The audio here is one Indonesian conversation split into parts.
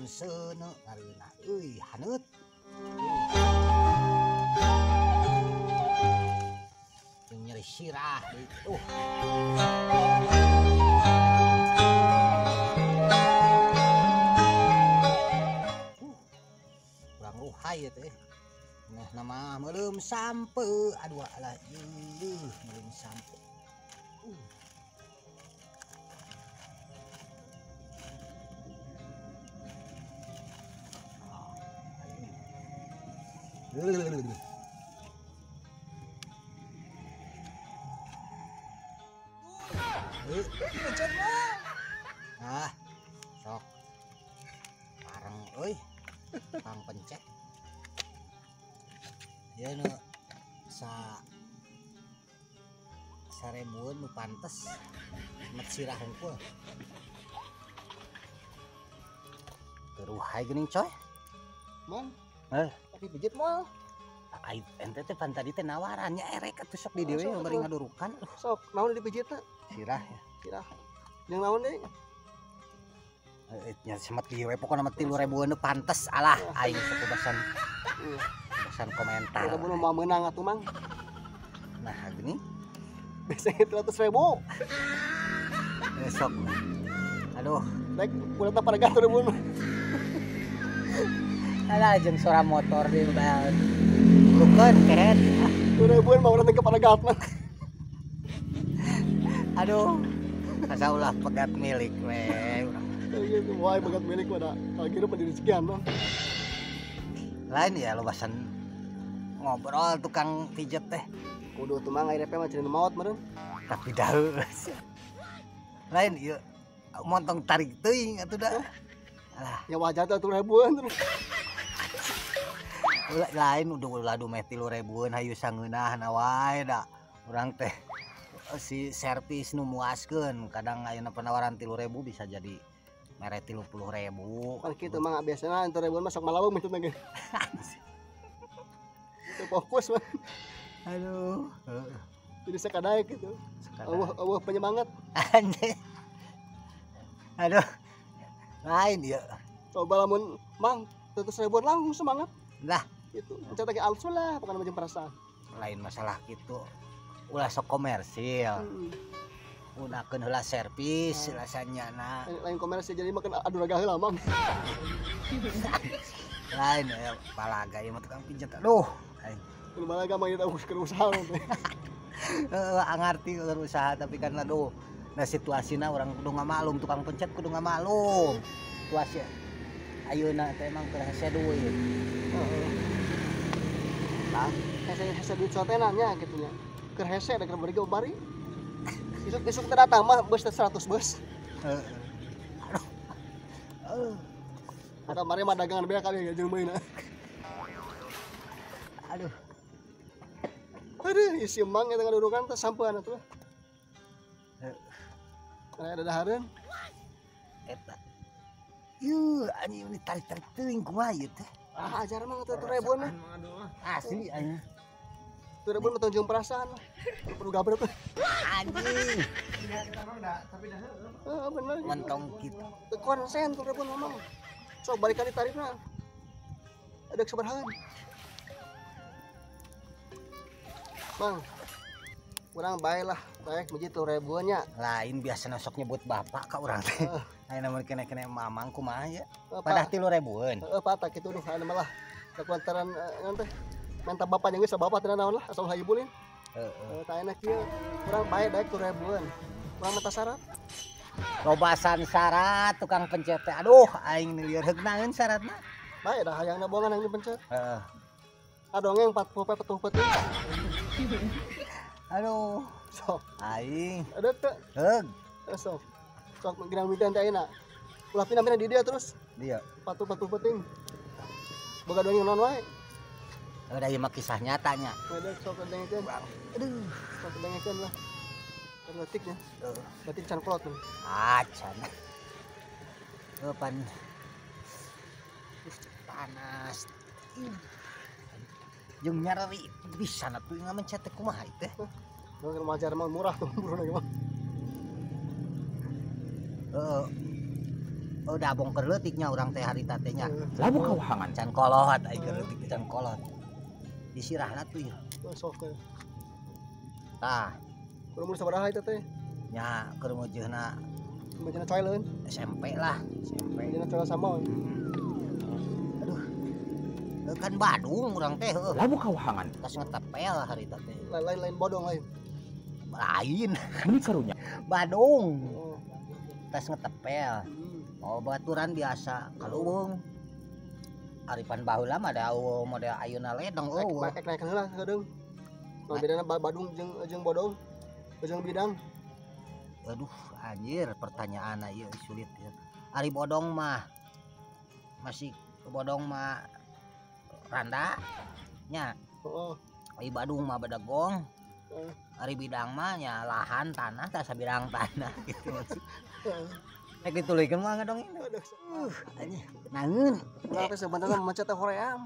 seuneu ngareuna euy haneut. Jeung nyeri sirah deui. Kurang ruhai ya teh. Nah nama meuleum sampe aduh alah meuleum sampe. Ah, sok bareng euy Kang pencet ya nu sarebuan nu pantes met sirah hungkul keruhai geuning coy Man, tapi pijit moal ai ente teh pan tadi teh nawarannya erek atuh sok di dieu bari ngadurukan sok naon dipijitna? sirah ya Sirah. Jeung naon deui? nya semet di we pokona mah 3.000 nu pantes alah aing sok basan komentar. Kita belum mau menang atuh mang. Nah gini Biasanya 300.000. Sok. Aduh, Rek udah tak pada gatur bun. alah jeung suara motor di bal. Bukan keren. 2.000 mau nanti kepada gatna. Aduh. Kasaulah pegat milik we. Gitu, wah pegat milik pada akhirnya pendiri sekian bang. Lain ya lo basan ngobrol tukang pijet teh. Kudu tuh mang akhirnya mah cenah maot meureun. Tapi dahu. Lain ieu montong tarik teuing atuh dah. Alah, Ya wajar tuh 2.000 terus. Lain udah meh 3.000 hayu sangeunahna wae da. Urang teh si servis nu muaskeun kadang ayeuna penawaran 3.000 bisa jadi mere 30.000. Kan kitu mah biasana 2.000 mah sok malaweng mah teh. Itu fokus mah. Aduh. Jadi sakadaek gitu. Eueuh penyemangat. Anjing. Aduh. Lain ya. Coba lamun mang 300.000 langsung semangat. Lah, Gitu. Encat lagi alus lah bukan macam perasaan. lain masalah gitu. Ulah sok komersil. Gunakeun heula servis rasanya na. Lain komersi jadi makan adu raga heula mang. Lain ya palaga ieu mah tukang pijet. Aduh. Kudu malaga mah eta usaha teh. Ngarti usaha tapi kan aduh. Nah situasina orang kudu ngamalum tukang pencet kudu ngamalum. Situasi ayeuna teh emang keur hese duit. Nah, hese duit sotena nya kitu nya. Keur hese da keur bari bari. Isuk teh datang mah bus 100 bus. Aduh. Ada mari mah dagangan bea kali ya jeung meuna. Aduh. Aduh, isi mang eta ngadudukan teh sampean atuh. Karena ada dahareun. Eta. Yuh, anjing ini tarik-tarik teuing kumaha ieu teh? Ah, ajar mah 3.000 mah. Asli anya. 3.000 mah tong jeung perasaan. Perlu gabrek teh. Anjing. Heeh, bener. Mentong kitu. Teu konsen 3.000 mah. Sok balikan ditarifna. Ada sabarahan. Bang, kurang bae lah, baik begitu ribuannya. Lain biasa sok nyebut bapak ka urang teh. Ayeuna mun kene-kene mamang kumaha ya? Apa? Padah 3.000-an. Heeh, patah kitu duh anu malah. Kakuantaran naon teh? Mantap bapak jeung geus bapak teh naon lah asal hayubulin. Heeh. Tah enak kieu. Kurang bae daek 2.000-an. Kurang mata syarat. Lobasan syarat tukang pencet teh. Aduh, aing lieureug naeun syaratna. Bae dah hayangna boongan yang dipencet. Heeh. Adongeng 40 petuh petuh. Aduh, Sok, aing ada teh. heug Sok. Sok girang midan teh ayeuna. Ulah pindah-pindah di dia terus. dia. Patuh penting. Boga dongeng naon wae. Ada ieu mah kisah nyatanya. Ada sok dengekeun. Aduh, Sok dengekeun lah. Detiknya. heeh. Detik can kolot tuh. Acan. Pan panas. Jeung nyari bisa atuh ngamencet teh kumaha ieu teh? Nang remaja mah murah tuh buruna mah. udah bongker leutiknya urang teh harita teh nya. Labu kawahangan. Can kolot ai keur leutik can kolot. Disirahna tuh ya. Sok teh. Tah, Umur sabaraha eta teh? nya keur meujeuna Bacana coy leun. SMP lah, SMP. Bacana coy sama. Aduh. Kan Badung urang teh heuh. Labu kawahangan. Tas ngetepel harita teh. Lain bodong lain. Lain. Ini karunya. Badung. Oh. Tas ngetepel. Oh, baturan biasa. Kaluweung. Aripan baheula mah da model ayeuna ledeng eueuh. Ek naik heula kadang. Nu bedana Badung jeung bodong. Jeung bidang. Aduh, anjir, pertanyaan ieu sulit ya. Ari bodong mah masih bodong mah randa nya. Heeh. Ari Badung mah badagong. Heeh. Ari bidang mah nya lahan tanah tah sabidang tanah gitu maksud. Heeh. Nek ditulikeun mah ngadong ini. Anjir, naeun. Urang teh sebenarnya macet teh hoream.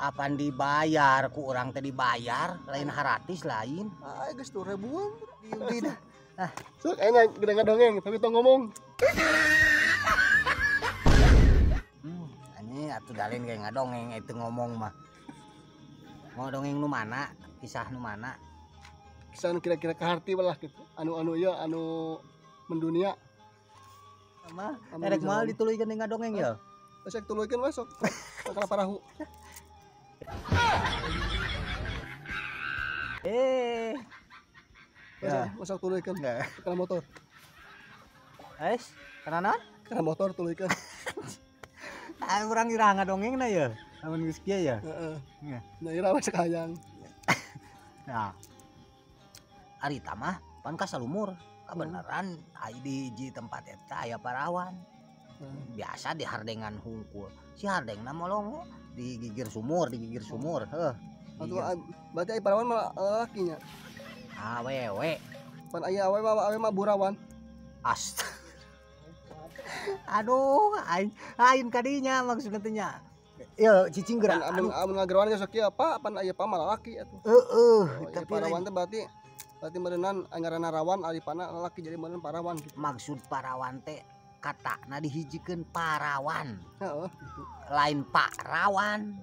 Apaan dibayar ku urang teh dibayar, lain haratis lain. Ah, geus 2000-an. Diudi dah. Sok enak gede ngadongeng tapi tong ngomong. Anjing atuh dalin kayak ngadongeng itu ngomong mah. Mau dongeng nu mana? Kisah nu mana? Kisah nu kira-kira kaharti balah gitu. Anu ieu anu mendunia. Mah, Amun erek mal dijawab. dituluykeun di ngadongeng ya. Besok tuluykeun we sok. Bakal parahu. Ya. Masuk tuluykeun. Enggak. Kana motor. Ais, kananan? Kana motor tuluykeun. Ah urang ira ngadongengna ya. Amun geus kieu ya. Heeh. Nya. Nah, ira we sakayang. Nah. Ari tah mah pan kasalumur. Kebenaran ai di hiji tempat eta aya parawan. Biasa di hardengan hungkul. Si hardengna molongo di gigir sumur, heuh. Atuh berarti ai parawan mah lakinya. Awewe. Pan aya awe mah burawan. Ast. Aduh, aing kadinya maksudna teh nya. Ya cicing gerak. Amun ngagerawan geus kieu apa pan aya pa mah lalaki atuh. Tapi Parawan teh berarti meureunnan ngaranna rawan aripana lalaki jadi meureun parawan gitu. maksud parawan teh katana dihijikeun parawan. Heeh. Lain Pak Rawan.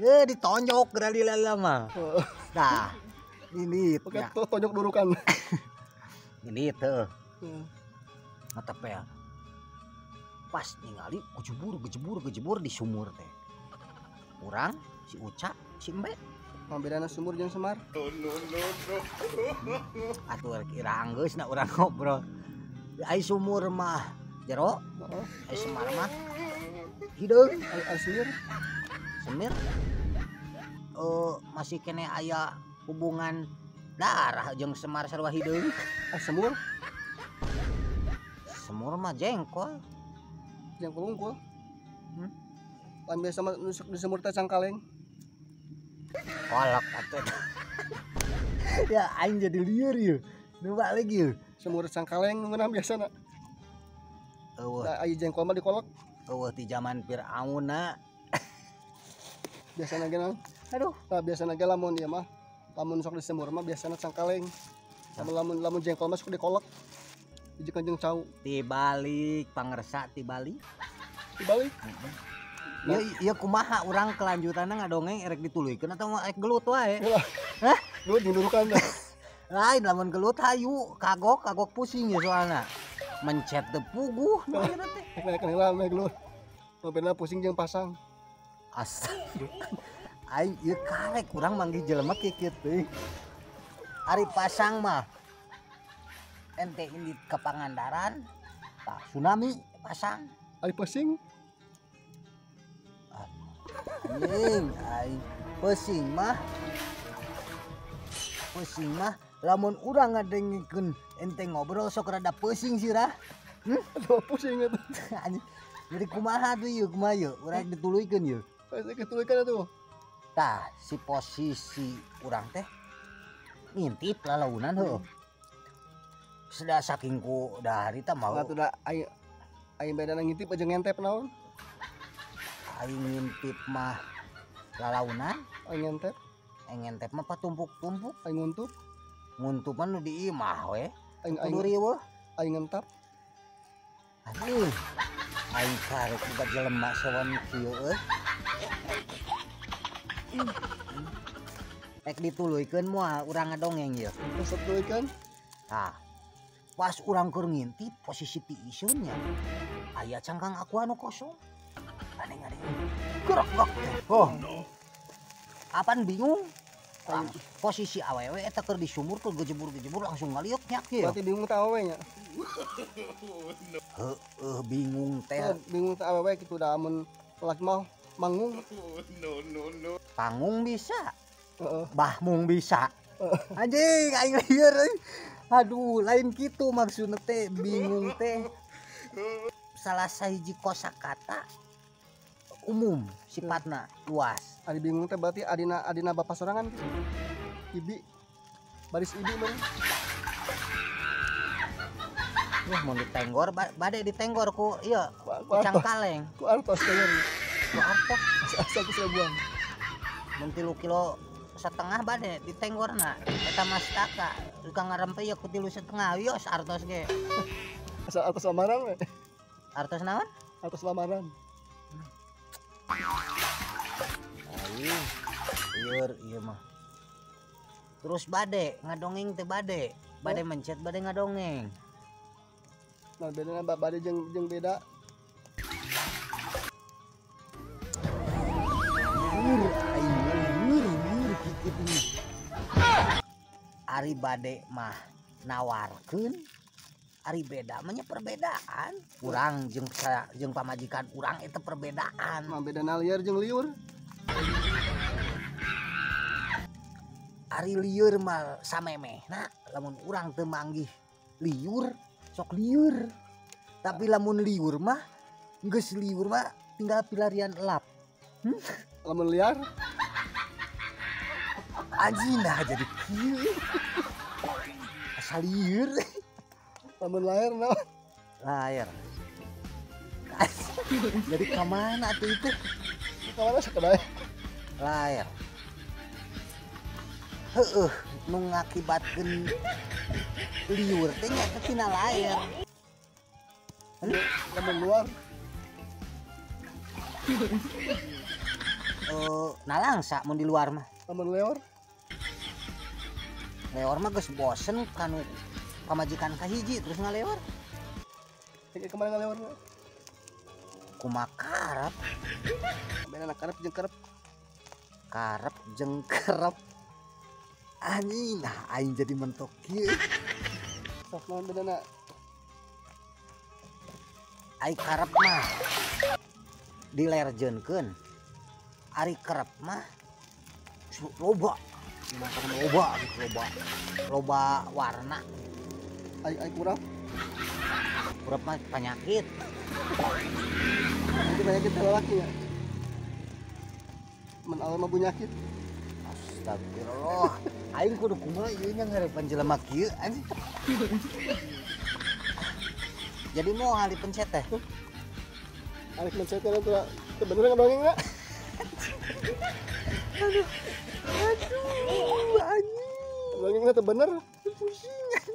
Ditonjok geura lila mah. Heeh. Nah, ini Oke, ya. tonjok durukan. Ini teh Heeh. ngetepel. Pas ningali gejebur di sumur teh. Urang si Uca, si Embe. Pambedana sumur jeung Semar. Atuh kira anggeusna urang ngobrol. Ai sumur mah jero, Heeh. ai Semar mah hideung. Asir. Semir masih kene aya hubungan darah jeung Semar sarua hideung. Semur Semur mah jengkol. jeung kulungkul. Hmm? Pan biasa mah nusuk di semur teh cangkaleng. Kolak atuh. Ya aing jadi lieur ieu. Nu balik ieu. Semur cangkaleng nu ngeunah biasana. Eueuh, Da aya jengkol mah dikolok. eueuh ti zaman Firaunna. Biasana ge naon? Aduh, Tah biasana ge lamun ieu mah lamun sok di semur mah biasana cangkaleng. Lamun jengkol mah sok dikolok. Dijikeun jeung cau. tibalik pangersa tibalik. Dibalik. Ieu kumaha urang kelanjutanna ngadongeng erek dituluykeun atau erek gelut wae? Hah? Lu dinurukan dah. Lain lamun gelut hayu, kagok pusing ya soalna. Mencet teu puguh nu ayeuna teh. Naik heula meg lu. Pambedana pusing jeung pasang. Astaga. Aing ieu karek urang manggih jelema kieu teh. Ari pasang mah ente ini ke Pangandaran, tah tsunami pasang. Ari pusing. Anjing, aing pusing mah lamun urang ngadengikeun ente ngobrol sok rada pusing sirah. Aduh pusing eta. Anjing. Jadi kumaha tuh ieu kumaha ieu urang dituluykeun ieu. Pasti ketulukan atuh. Tah si posisi urang teh ngintip lalaunan heuh. Sudah saking ku da harita mau Atuh da ai bedana ngintip aja ngentep naon? aing ngintip mah lalaunan, Ai ngentep, ngentep mah patumpuk-tumpuk, ai nguntup, nguntupan nu di imah we. ai Kudu riweuh. ai ngentap. Aduh, aing karek buat jelema sawan kieu euy. Rek dituluykeun moal urang ngadongeng ieu. Resep deui kan. Tah. Pas urang keur ngintip posisi ti iseunnya. Aya cangkang aku anu kosong. Aneh-aneh. Gerak gerak. Oh. Apaan bingung? Posisi awewe eta keur di sumur keur gejebur-gejebur langsung ngaliuk nya kieu. Berarti bingung teh awewe nya. Heueuh bingung teh. Bingung teh awewe kitu da amun laki mah mangung. Panggung bisa. Heeh. Bahmung bisa. Anjing aing lieur euy. Aduh, lain kitu maksudna teh bingung teh. Salah sahiji kosakata umum sifatna luas. Ari bingung teh berarti adina bapak sorangan gitu. Ibi. Baris ibi mah. Wah, mau ditenggor bade ditenggor ku ieu Ku ucang kaleng. Ku artos kayaknya. Ku artok Asa ku seribuan. mun 3 kilo setengah bade ditenggorna eta mastaka tukang ngarempe ya ku 3,5 yos artos ge. Asal atas lamaran we. Artos naon? Atas lamaran. Ayo, lieur ieu mah. Terus bade ngadongeng teh bade mencet bade ngadongeng. Nah bedana bade jeung beda. Ari bade mah nawarkeun, ari beda mah nya perbedaan. Urang jeung pamajikan urang eta perbedaan. Mah bedana liar jeung liur. Ari lieur mah samemehna, lamun urang teu manggih liur, sok liur. Tapi lamun liur mah geus liur mah tinggal pilarian elap. Lamun liar Anjina jadi kieu. Asal lieur. lamun lahir naon? Lahir. Jadi kemana tuh itu? Kamana sakedai? Lahir. Heueuh, nu ngakibatkeun liur teh nya teh tina lahir. Lamun luar Nalangsa mun di luar mah. lamun leor Leor mah geus bosen kanu pamajikan kahiji terus ngaleor. kayak kemana ngaleor? Kumaha karep, Bedana karep jeung karep. karep jeung kerep. Anjing, nah aing jadi mentok kieu. Sok naon bedana? Ai karep mah dilerjeunkeun. Ari kerep mah loba. Makan loba warna. Ai kurap. Kurep mah penyakit. Nanti banyak kita laki ya. Men awal mah bunyakit. Astagfirullah. Aing kudu kumaha ieu nya ngarepan jelema kieu anjing. Jadi mau ngali pencet teh. Alik mencetnya tuh bener ngedongeng enggak? Aduh, anjing. Ngedongengnya tuh bener. Pusing.